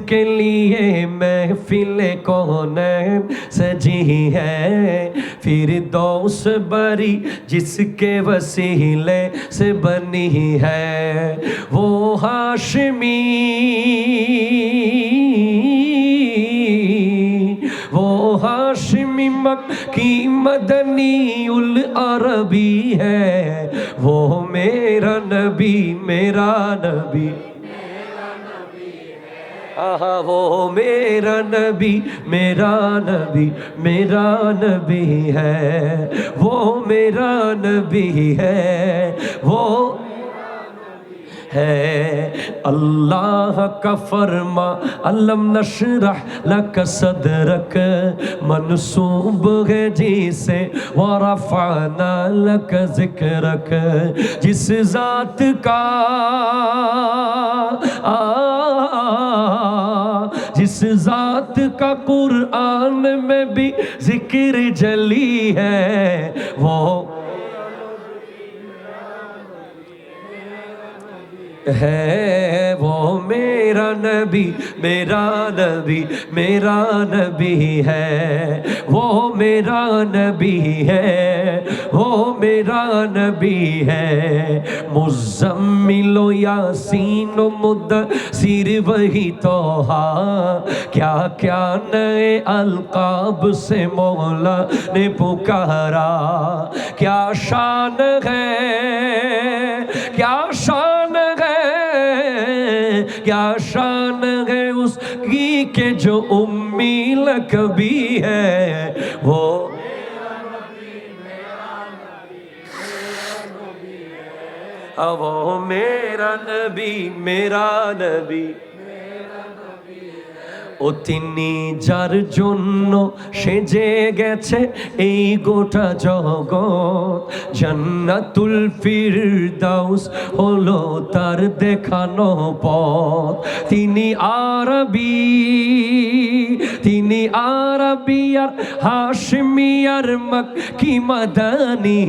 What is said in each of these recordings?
जिसके लिए महफिल कौनैन सजी है, फिरदौस बरी जिसके वसीले से बनी है, वो हाशमी, वो हाशमी मक्की मदनी उल अरबी है, वो मेरा नबी मेरा नबी, आहा वो मेरा नबी मेरा नबी मेरा नबी है, वो मेरा नबी है, वो है। अल्लाह का फरमा अलम नशरह लक सदरक मनसूब है जिसे वरफ़अना लक ज़िक्रक, जिस ज़ात का जिस ज़ात का कुरान में भी ज़िक्र जली है, वो है, वो मेरा नबी मेरा नबी मेरा नबी है, वो मेरा नबी है, वो मेरा नबी है। मुज़म्मिलो यासीन मुद्दसिर वही तोहा, क्या क्या नए अलकाब से मौला ने पुकारा, क्या शान है क्या शान है क्या शान है उसकी के जो उम्मी लकबी है, वो वो मेरा नबी मेरा नबी। ও তিনি যার জন্য সেজে গেছে এই গোটা জগৎ, জান্নাতুল ফিরদাউস হলো তার দেখানো পথ। তিনি আরবি আর হাশমি আর মক্কি মাদানী,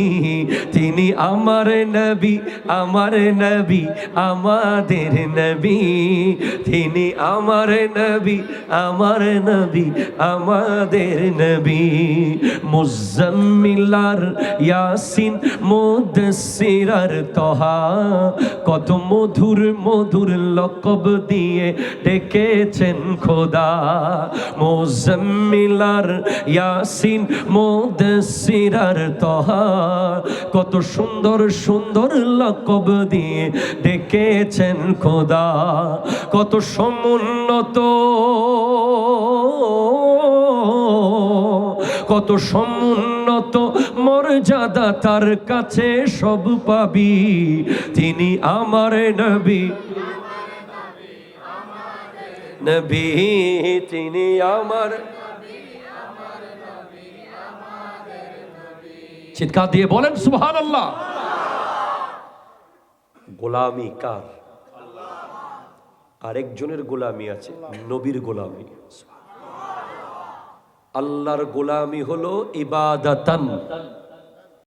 তিনি আমার নবী আমাদের নবী, তিনি আমার নবী আমাদের নবী। মুজাম্মিল আর ইয়াসিন মুদাসসির আর তহা, কত মধুর মধুর লকব দিয়ে ডেকেছেন খোদা। মুজাম্মিল আর ইয়াসিন মুদাসসির আর তহা, কত সুন্দর সুন্দর লকব দিয়ে ডেকেছেন খোদা। কত সমুন্নত কত সমুন্নত মর্যাদা তার কাছে সব পাবি, তিনি আমার নবী নবী, তিনি আমার। চিৎকার দিয়ে বলেন সুবহানাল্লাহ। গোলামি কার? আরেকজনের গোলামি আছে, নবীর গোলামি। আল্লাহর গোলামি হলো ইবাদাতান,